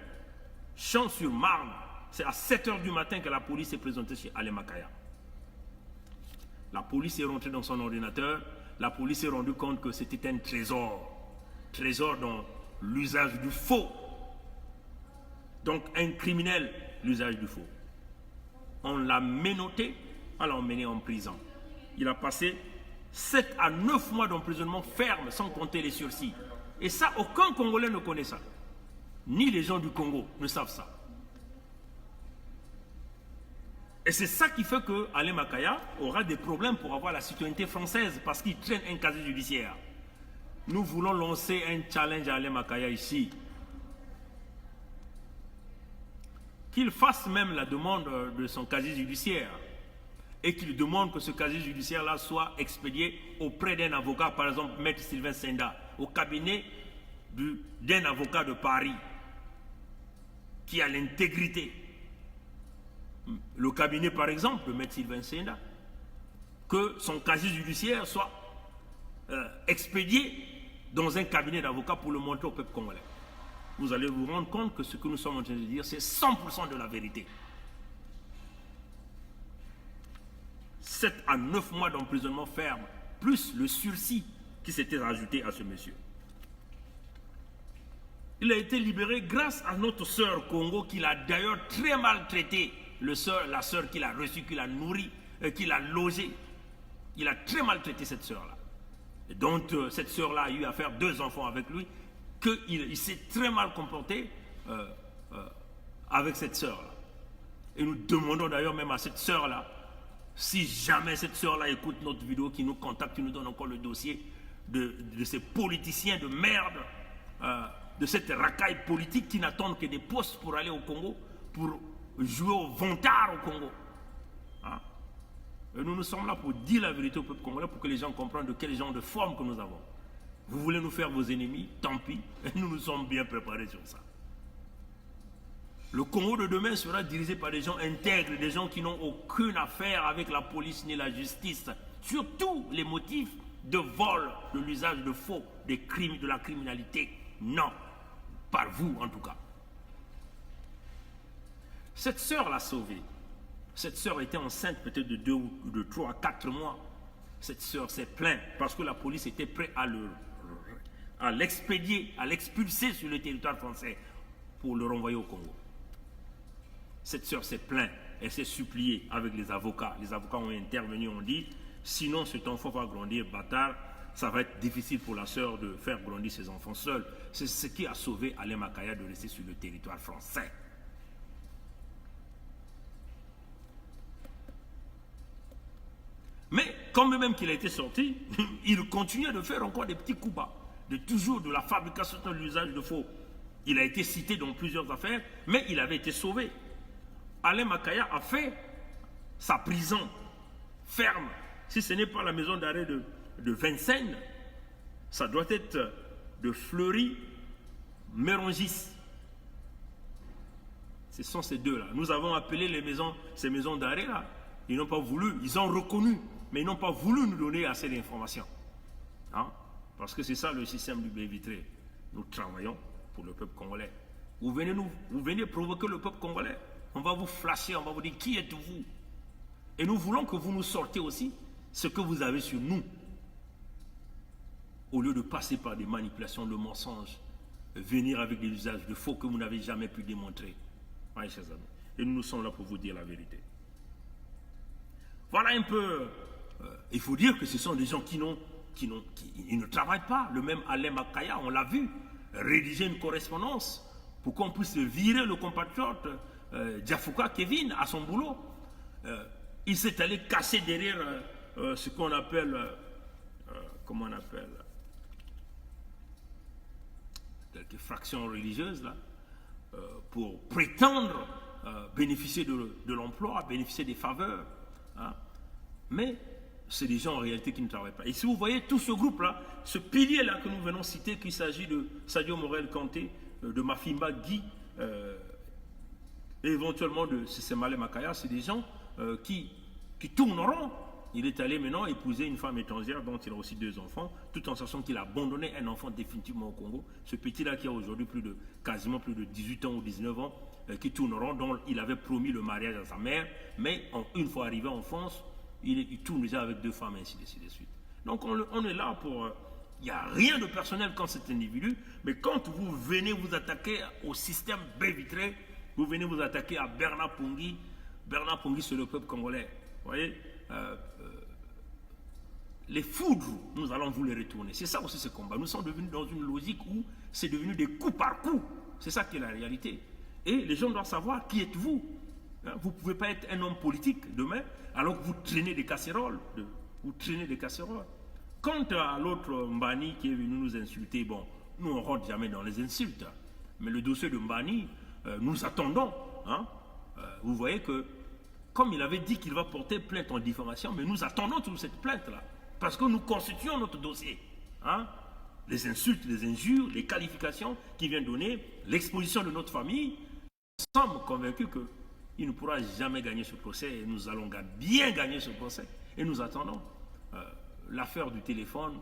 Champs-sur-Marne. C'est à 7 h du matin que la police est présentée chez Alain Makaya. La police est rentrée dans son ordinateur. La police s'est rendue compte que c'était un trésor. Trésor dans l'usage du faux. Donc un criminel, l'usage du faux. On l'a menotté, on l'a emmené en prison. Il a passé 7 à 9 mois d'emprisonnement ferme, sans compter les sursis. Et ça, aucun Congolais ne connaît ça. Ni les gens du Congo ne savent ça. Et c'est ça qui fait que Alain Makaya aura des problèmes pour avoir la citoyenneté française parce qu'il traîne un casier judiciaire. Nous voulons lancer un challenge à Alain Makaya ici. Qu'il fasse même la demande de son casier judiciaire et qu'il demande que ce casier judiciaire-là soit expédié auprès d'un avocat, par exemple Maître Sylvain Senda, au cabinet d'un avocat de Paris qui a l'intégrité. Le cabinet, par exemple, de Maître Sylvain Senda, que son casier judiciaire soit expédié dans un cabinet d'avocats pour le montrer au peuple congolais. Vous allez vous rendre compte que ce que nous sommes en train de dire, c'est 100% de la vérité. 7 à 9 mois d'emprisonnement ferme, plus le sursis qui s'était rajouté à ce monsieur. Il a été libéré grâce à notre sœur Congo, qui l'a d'ailleurs très maltraité. La sœur qu'il a reçue, qu'il a nourrie, qu'il a logée. Il a très maltraité cette sœur-là. Et donc, cette sœur-là a eu à faire 2 enfants avec lui, qu'il s'est très mal comporté avec cette sœur-là. Et nous demandons d'ailleurs même à cette sœur-là, si jamais cette sœur-là écoute notre vidéo, qui nous contacte, qui nous donne encore le dossier, de ces politiciens de merde, de cette racaille politique qui n'attendent que des postes pour aller au Congo, pour jouer au vantard au Congo. Hein? Et nous sommes là pour dire la vérité au peuple congolais, pour que les gens comprennent de quel genre de forme que nous avons. Vous voulez nous faire vos ennemis, tant pis, et nous sommes bien préparés sur ça. Le Congo de demain sera dirigé par des gens intègres, des gens qui n'ont aucune affaire avec la police ni la justice. Surtout les motifs de vol, de l'usage de faux, des crimes, de la criminalité. Non, par vous en tout cas. Cette sœur l'a sauvée. Cette sœur était enceinte peut-être de 2 ou de 3 à 4 mois. Cette sœur s'est plainte parce que la police était prête à l'expédier, à l'expulser sur le territoire français pour le renvoyer au Congo. Cette sœur s'est plainte, elle s'est suppliée avec les avocats. Les avocats ont intervenu, ont dit, sinon cet enfant va grandir, bâtard, ça va être difficile pour la sœur de faire grandir ses enfants seuls. C'est ce qui a sauvé Alain Makaya de rester sur le territoire français. Mais quand même qu'il a été sorti, il continuait de faire encore des petits coups bas, toujours de la fabrication de l'usage de faux. Il a été cité dans plusieurs affaires, mais il avait été sauvé. Alain Makaya a fait sa prison ferme. Si ce n'est pas la maison d'arrêt de Vincennes, ça doit être de Fleury-Mérangis. Ce sont ces deux-là. Nous avons appelé ces maisons d'arrêt-là. Ils n'ont pas voulu, ils ont reconnu, mais ils n'ont pas voulu nous donner assez d'informations. Hein? Parce que c'est ça le système du baie vitré. Nous travaillons pour le peuple congolais. Vous venez provoquer le peuple congolais. On va vous flasher, on va vous dire qui êtes-vous. Et nous voulons que vous nous sortiez aussi ce que vous avez sur nous. Au lieu de passer par des manipulations, de mensonges, venir avec des usages de faux que vous n'avez jamais pu démontrer. Oui, chers amis. Et nous sommes là pour vous dire la vérité. Voilà un peu. Il faut dire que ce sont des gens qui ne travaillent pas. Le même Alain Makaya, on l'a vu, rédiger une correspondance pour qu'on puisse virer le compatriote Diafouka Kevin à son boulot. Il s'est allé cacher derrière ce qu'on appelle, quelques fractions religieuses là, pour prétendre bénéficier de l'emploi, bénéficier des faveurs. Hein. Mais c'est des gens en réalité qui ne travaillent pas. Et si vous voyez tout ce groupe-là, ce pilier-là que nous venons citer, qu'il s'agit de Sadio Morel Kanté, de Mafimba Guy, et éventuellement de Sissemale Makaya, c'est des gens qui tourneront. Il est allé maintenant épouser une femme étrangère dont il a aussi 2 enfants, tout en sachant qu'il a abandonné un enfant définitivement au Congo. Ce petit-là qui a aujourd'hui quasiment plus de 18 ans ou 19 ans, qui tourneront, dont il avait promis le mariage à sa mère, mais une fois arrivé en France, il tourne déjà avec 2 femmes, ainsi de suite. Donc on est là pour... Il n'y a rien de personnel contre cet individu, mais quand vous venez vous attaquer au système baie vitré, vous venez vous attaquer à Bernard Pongui. Bernard Pongui, c'est le peuple congolais. Vous voyez, les foudres, nous allons vous les retourner. C'est ça aussi ce combat. Nous sommes devenus dans une logique où c'est devenu des coups par coups. C'est ça qui est la réalité. Et les gens doivent savoir qui êtes-vous. Vous ne pouvez pas être un homme politique demain alors que vous traînez des casseroles. Quant à l'autre Mbani qui est venu nous insulter, bon, nous on ne rentre jamais dans les insultes. Mais le dossier de Mbani, nous attendons. Hein. Vous voyez que, comme il avait dit qu'il va porter plainte en diffamation, mais nous attendons toute cette plainte-là. Parce que nous constituons notre dossier. Hein. Les insultes, les injures, les qualifications qu'il vient donner, l'exposition de notre famille, nous sommes convaincus qu'il ne pourra jamais gagner ce procès et nous allons bien gagner ce procès. Et nous attendons. L'affaire du téléphone,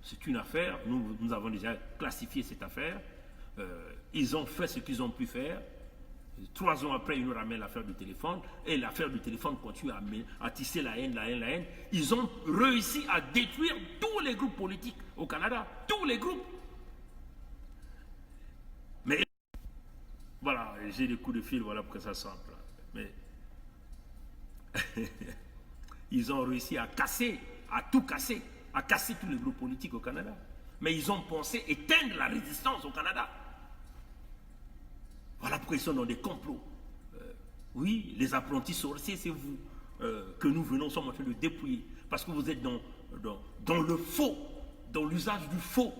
c'est une affaire. Nous avons déjà classifié cette affaire. Ils ont fait ce qu'ils ont pu faire. 3 ans après, ils nous ramènent l'affaire du téléphone. Et l'affaire du téléphone continue à tisser la haine. Ils ont réussi à détruire tous les groupes politiques au Canada. Tous les groupes. Mais voilà, j'ai des coups de fil, voilà pour que ça sorte. Mais ils ont réussi à tout casser, à casser tous les groupes politiques au Canada. Mais ils ont pensé éteindre la résistance au Canada. Voilà pourquoi ils sont dans des complots. Oui, les apprentis sorciers, c'est vous que nous sommes en train de dépouiller. Parce que vous êtes dans le faux. dans l'usage du faux,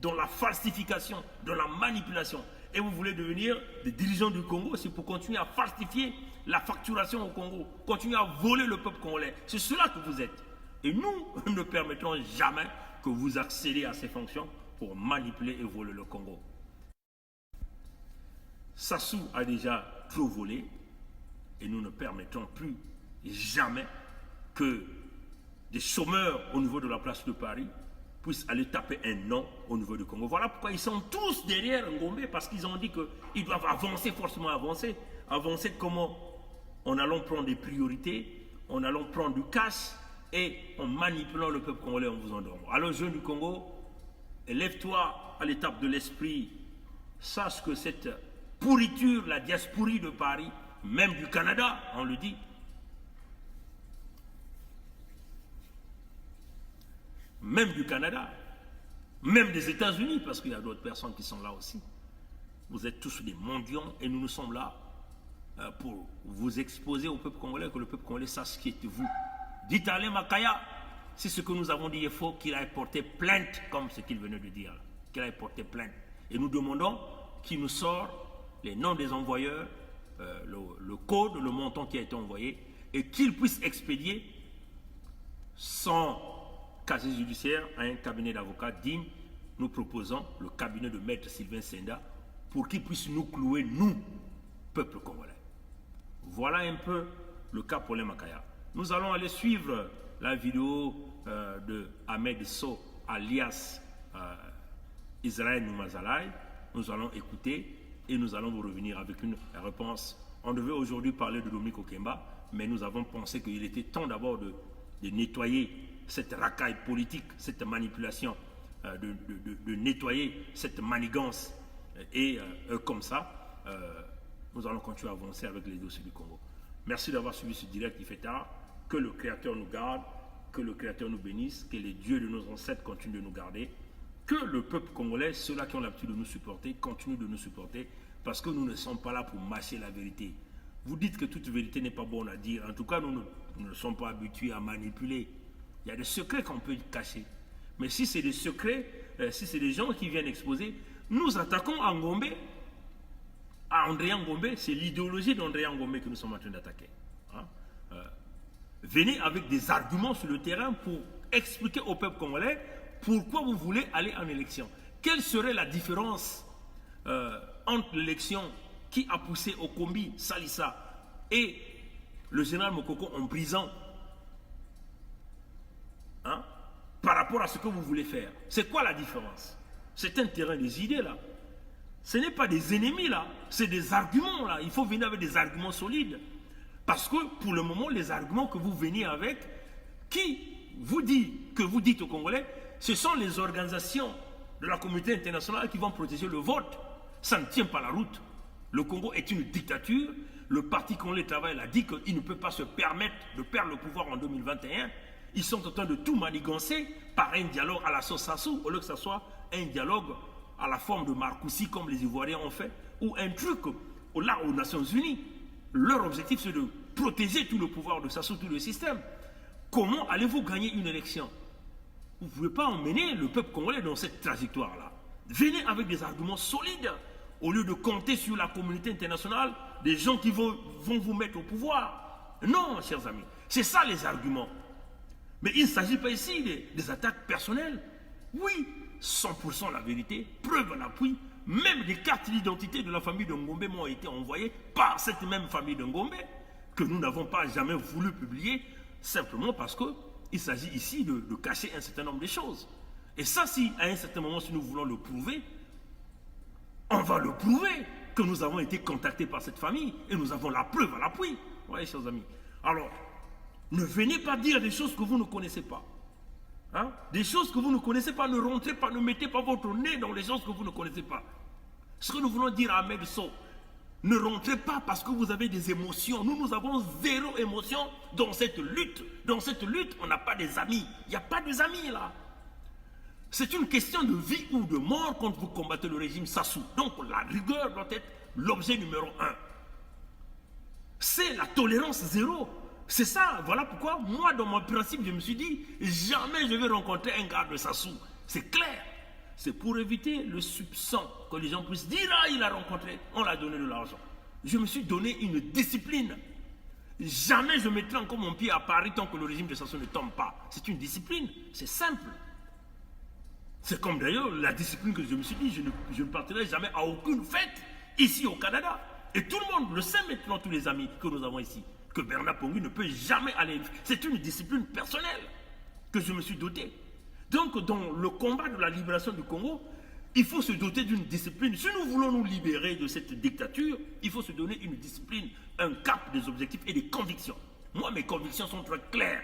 dans la falsification, dans la manipulation. Et vous voulez devenir des dirigeants du Congo, c'est pour continuer à falsifier la facturation au Congo, continuer à voler le peuple congolais. C'est cela que vous êtes. Et nous ne permettrons jamais que vous accédiez à ces fonctions pour manipuler et voler le Congo. Sassou a déjà trop volé et nous ne permettrons plus jamais que des chômeurs au niveau de la place de Paris puissent aller taper un nom au niveau du Congo. Voilà pourquoi ils sont tous derrière Ngombe, parce qu'ils ont dit qu'ils doivent avancer, forcément avancer. Avancer comment? En allant prendre des priorités, en allant prendre du cash et en manipulant le peuple congolais en vous endormant. Alors jeunes du Congo, élève-toi à l'étape de l'esprit, sache que cette pourriture, la diasporie de Paris, même du Canada, on le dit, même du Canada, même des États-Unis, parce qu'il y a d'autres personnes qui sont là aussi. Vous êtes tous des mendiants et nous sommes là pour vous exposer au peuple congolais, que le peuple congolais sache qui êtes-vous. Dites à Alain Makaya, c'est ce que nous avons dit, il faut qu'il aille porter plainte, comme ce qu'il venait de dire, qu'il aille porter plainte. Et nous demandons qu'il nous sorte les noms des envoyeurs, le code, le montant qui a été envoyé, et qu'il puisse expédier sans casier judiciaire à un cabinet d'avocats digne. Nous proposons le cabinet de maître Sylvain Senda pour qu'il puisse nous clouer, nous, peuple congolais. Voilà un peu le cas pour les Makaya. Nous allons aller suivre la vidéo de Ahmed So, alias Israël Noumazalaï. Nous allons écouter et nous allons vous revenir avec une réponse. On devait aujourd'hui parler de Dominique Okemba, mais nous avons pensé qu'il était temps d'abord de nettoyer cette racaille politique, cette manipulation, de nettoyer cette manigance. Et comme ça, nous allons continuer à avancer avec les dossiers du Congo. Merci d'avoir suivi ce direct, il fait tard. Que le Créateur nous garde, que le Créateur nous bénisse, que les dieux de nos ancêtres continuent de nous garder, que le peuple congolais, ceux-là qui ont l'habitude de nous supporter, continuent de nous supporter, parce que nous ne sommes pas là pour mâcher la vérité. Vous dites que toute vérité n'est pas bonne à dire. En tout cas, nous ne sommes pas habitués à manipuler. Il y a des secrets qu'on peut cacher. Mais si c'est des secrets, si c'est des gens qui viennent exposer, nous attaquons à Ngombe, à André Ngombe. C'est l'idéologie d'André Ngombe que nous sommes en train d'attaquer. Hein? Venez avec des arguments sur le terrain pour expliquer au peuple congolais pourquoi vous voulez aller en élection. Quelle serait la différence entre l'élection qui a poussé Okombi, Salissa et le général Mokoko en prison, hein, par rapport à ce que vous voulez faire? C'est quoi la différence? C'est un terrain des idées là. Ce n'est pas des ennemis là, c'est des arguments là. Il faut venir avec des arguments solides. Parce que pour le moment, les arguments que vous venez avec, qui vous dit que vous dites aux Congolais, ce sont les organisations de la communauté internationale qui vont protéger le vote. Ça ne tient pas la route. Le Congo est une dictature. Le Parti congolais travail a dit qu'il ne peut pas se permettre de perdre le pouvoir en 2021. Ils sont en train de tout manigancer par un dialogue à la sauce Sassou, au lieu que ce soit un dialogue à la forme de Marcoussi comme les Ivoiriens ont fait, ou un truc là aux Nations Unies. Leur objectif c'est de protéger tout le pouvoir de Sassou, tout le système. Comment allez-vous gagner une élection? Vous ne pouvez pas emmener le peuple congolais dans cette trajectoire-là. Venez avec des arguments solides, au lieu de compter sur la communauté internationale, des gens qui vont vous mettre au pouvoir. Non, chers amis, c'est ça les arguments. Mais il ne s'agit pas ici des attaques personnelles. Oui, 100% la vérité, preuve à l'appui. Même des cartes d'identité de la famille de Ngombe m'ont été envoyées par cette même famille de Ngombe, que nous n'avons pas jamais voulu publier, simplement parce qu'il s'agit ici de cacher un certain nombre de choses. Et ça, si à un certain moment, si nous voulons le prouver, on va le prouver que nous avons été contactés par cette famille et nous avons la preuve à l'appui. Oui, chers amis. Alors, ne venez pas dire des choses que vous ne connaissez pas. Hein? Des choses que vous ne connaissez pas, ne rentrez pas, ne mettez pas votre nez dans les choses que vous ne connaissez pas. Ce que nous voulons dire à Ahmed So, ne rentrez pas parce que vous avez des émotions. Nous avons zéro émotion dans cette lutte. Dans cette lutte, on n'a pas des amis. Il n'y a pas des amis là. C'est une question de vie ou de mort quand vous combattez le régime Sassou. Donc la rigueur doit être l'objet numéro 1. C'est la tolérance zéro. C'est ça, voilà pourquoi moi dans mon principe je me suis dit, jamais je vais rencontrer un gars de Sassou. C'est clair. C'est pour éviter le soupçon, que les gens puissent dire « Ah, il a rencontré, on l'a donné de l'argent ». Je me suis donné une discipline. Jamais je mettrai encore mon pied à Paris tant que le régime de Sassou ne tombe pas. C'est une discipline, c'est simple. C'est comme d'ailleurs la discipline que je me suis dit, je ne partirai jamais à aucune fête ici au Canada. Et tout le monde le sait maintenant, tous les amis que nous avons ici, que Bernard Pongui ne peut jamais aller. C'est une discipline personnelle que je me suis doté. Donc, dans le combat de la libération du Congo, il faut se doter d'une discipline. Si nous voulons nous libérer de cette dictature, il faut se donner une discipline, un cap, des objectifs et des convictions. Moi, mes convictions sont très claires.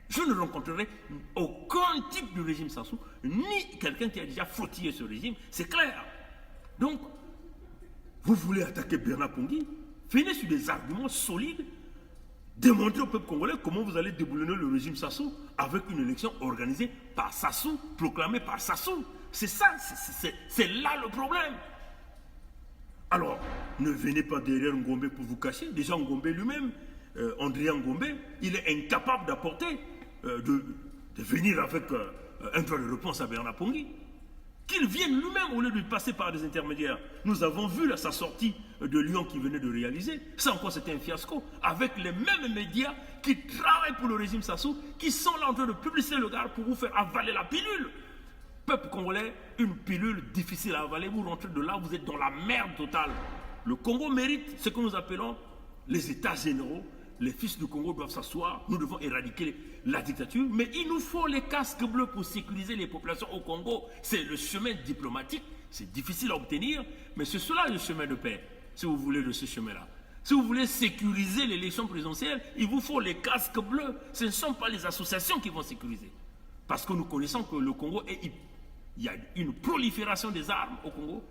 Je ne rencontrerai aucun type de régime Sassou, ni quelqu'un qui a déjà frottillé ce régime. C'est clair. Donc, vous voulez attaquer Bernard Pongui? Venez sur des arguments solides. Démontrez au peuple congolais comment vous allez déboulonner le régime Sassou avec une élection organisée par Sassou, proclamée par Sassou. C'est ça, c'est là le problème. Alors, ne venez pas derrière Ngombe pour vous cacher. Déjà Ngombe lui-même, André Ngombe, il est incapable d'apporter, de venir avec un droit de réponse à Bernard Pongui. Qu'il vienne lui-même au lieu de passer par des intermédiaires. Nous avons vu là, sa sortie de Lyon qu'il venait de réaliser. Ça encore, c'était un fiasco. Avec les mêmes médias qui travaillent pour le régime Sassou, qui sont là en train de publier le gars pour vous faire avaler la pilule. Peuple congolais, une pilule difficile à avaler. Vous rentrez de là, vous êtes dans la merde totale. Le Congo mérite ce que nous appelons les états généraux. Les fils du Congo doivent s'asseoir. Nous devons éradiquer la dictature. Mais il nous faut les casques bleus pour sécuriser les populations au Congo. C'est le chemin diplomatique. C'est difficile à obtenir. Mais c'est cela le chemin de paix, si vous voulez, de ce chemin-là. Si vous voulez sécuriser l'élection présidentielle, il vous faut les casques bleus. Ce ne sont pas les associations qui vont sécuriser. Parce que nous connaissons que le Congo, il y a une prolifération des armes au Congo.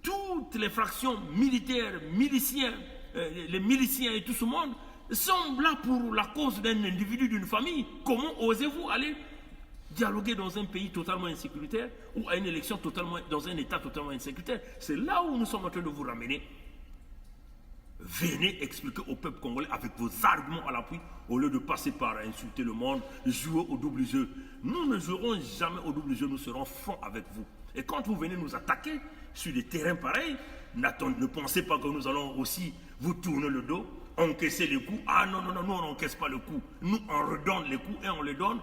Toutes les fractions militaires, miliciens, les miliciens et tout ce monde sont là pour la cause d'un individu, d'une famille. Comment osez-vous aller dialoguer dans un pays totalement insécuritaire ou à une élection dans un état totalement insécuritaire? C'est là où nous sommes en train de vous ramener. Venez expliquer au peuple congolais avec vos arguments à l'appui au lieu de passer par insulter le monde, jouer au double jeu. Nous ne jouerons jamais au double jeu, nous serons francs avec vous. Et quand vous venez nous attaquer sur des terrains pareils, ne pensez pas que nous allons aussi vous tourner le dos, encaisser les coups. Ah non, non, non, nous on n'encaisse pas le coup. Nous on redonne les coups et on les donne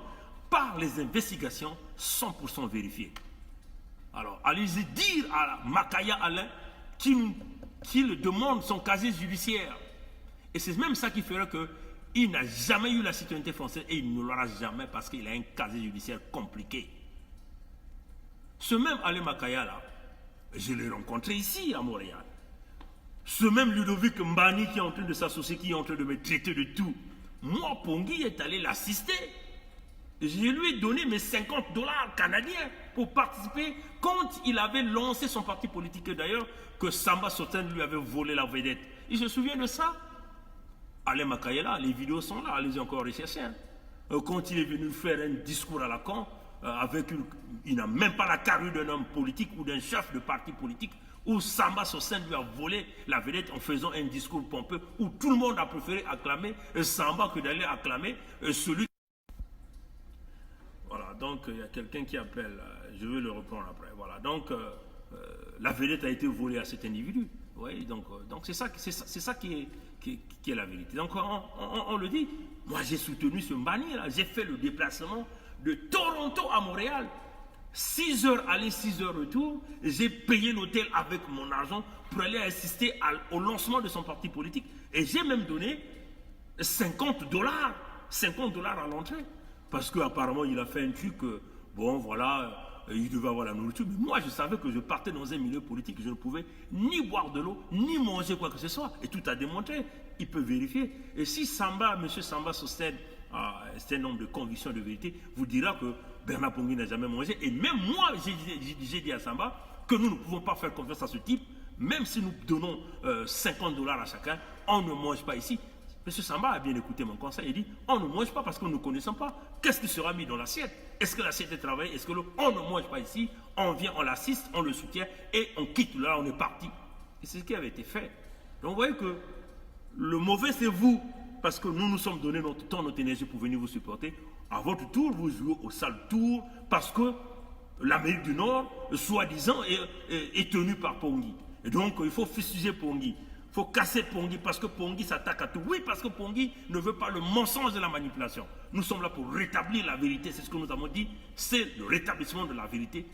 par les investigations 100% vérifiées. Alors, allez-y dire à Makaya Alain qu'il demande son casier judiciaire. Et c'est même ça qui ferait qu'il n'a jamais eu la citoyenneté française et il ne l'aura jamais parce qu'il a un casier judiciaire compliqué. Ce même Alain Makaya là, je l'ai rencontré ici à Montréal. Ce même Ludovic Mbani qui est en train de s'associer, qui est en train de me traiter de tout. Moi, Pongui est allé l'assister. Je lui ai donné mes $50 canadiens pour participer quand il avait lancé son parti politique. D'ailleurs, que Samba Soten lui avait volé la vedette. Il se souvient de ça? Alain Makayela, les vidéos sont là, allez-y encore rechercher. Quand il est venu faire un discours à la con, il n'a même pas la carrure d'un homme politique ou d'un chef de parti politique, où Samba Sosen lui a volé la vedette en faisant un discours pompeux, où tout le monde a préféré acclamer Samba que d'aller acclamer celui. Voilà, donc il y a quelqu'un qui appelle, je vais le reprendre après. Voilà, donc la vedette a été volée à cet individu. Oui, donc c'est ça qui est la vérité. Donc on le dit, moi j'ai soutenu ce Mbani là, j'ai fait le déplacement de Toronto à Montréal. 6 heures aller, 6 heures retour. J'ai payé l'hôtel avec mon argent pour aller assister au lancement de son parti politique. Et j'ai même donné $50 à l'entrée. Parce qu'apparemment, il a fait un truc, bon voilà, il devait avoir la nourriture. Mais moi, je savais que je partais dans un milieu politique, je ne pouvais ni boire de l'eau, ni manger quoi que ce soit. Et tout a démontré. Il peut vérifier. Et si M. Samba Sosen, c'est un homme de conviction de vérité, vous dira que Bernard Pongui n'a jamais mangé. Et même moi, j'ai dit à Samba que nous ne pouvons pas faire confiance à ce type. Même si nous donnons $50 à chacun, on ne mange pas ici. M. Samba a bien écouté mon conseil. Il dit, on ne mange pas parce que nous ne connaissons pas. Qu'est-ce qui sera mis dans l'assiette? Est-ce que l'assiette est travaillée? Est-ce que on ne mange pas ici? On vient, on l'assiste, on le soutient et on quitte là, on est parti. Et c'est ce qui avait été fait. Donc vous voyez que le mauvais c'est vous. Parce que nous nous sommes donné notre temps, notre énergie pour venir vous supporter. À votre tour, vous jouez au sale tour parce que l'Amérique du Nord, soi-disant, est tenue par Pongui. Et donc, il faut fustiger Pongui. Il faut casser Pongui parce que Pongui s'attaque à tout. Oui, parce que Pongui ne veut pas le mensonge de la manipulation. Nous sommes là pour rétablir la vérité. C'est ce que nous avons dit. C'est le rétablissement de la vérité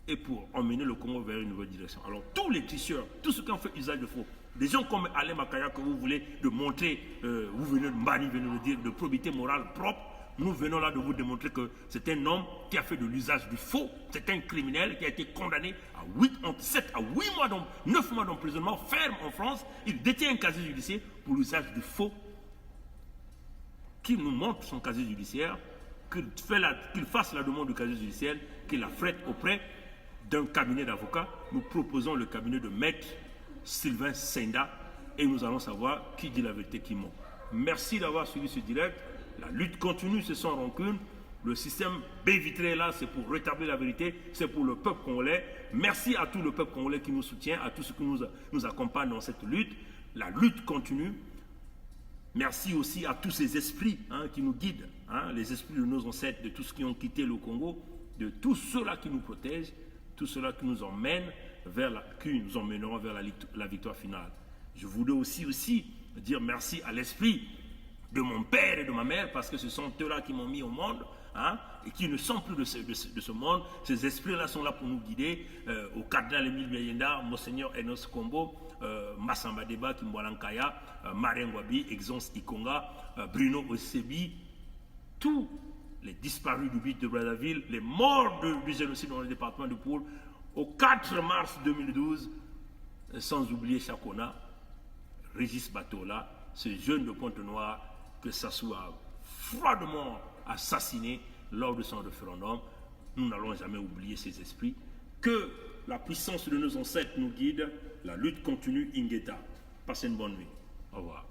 et pour emmener le Congo vers une nouvelle direction. Alors, tous les tricheurs, tous ceux qui ont fait usage de faux, des gens comme Alain Makaya que vous voulez de montrer, vous venez de Mbani, venez de dire, de probité morale propre, nous venons là de vous démontrer que c'est un homme qui a fait de l'usage du faux, c'est un criminel qui a été condamné à 7 à 8 mois, 9 mois d'emprisonnement ferme en France. Il détient un casier judiciaire pour l'usage du faux. Qu'il nous montre son casier judiciaire, qu'il fasse la demande du casier judiciaire, qu'il la frette auprès d'un cabinet d'avocats. Nous proposons le cabinet de maître Sylvain Senda et nous allons savoir qui dit la vérité, qui ment. Merci d'avoir suivi ce direct. La lutte continue, c'est sans rancune. Le système B-Vitré est là, c'est pour rétablir la vérité, c'est pour le peuple congolais. Merci à tout le peuple congolais qui nous soutient, à tous ceux qui nous accompagnent dans cette lutte. La lutte continue. Merci aussi à tous ces esprits qui nous guident, les esprits de nos ancêtres, de tous ceux qui ont quitté le Congo, de tous ceux-là qui nous protègent, tous ceux-là qui nous emmènent qui nous emmèneront vers la victoire finale. Je voudrais aussi dire merci à l'esprit de mon père et de ma mère, parce que ce sont eux-là qui m'ont mis au monde, et qui ne sont plus de ce monde. Ces esprits-là sont là pour nous guider, au cardinal Émile Meyenda, Monseigneur Enos Kombo, Massamba Deba, Kimbwalankaya, Marien Wabi, Exons Ikonga, Bruno Osebi, tous les disparus du but de Brazzaville, les morts du génocide dans le département de Poul, au 4 mars 2012, sans oublier Chakona, Régis Batola, ce jeune de Pointe-Noire, que ça soit froidement assassiné lors de son référendum. Nous n'allons jamais oublier ces esprits. Que la puissance de nos ancêtres nous guide. La lutte continue, Ingeta. Passez une bonne nuit. Au revoir.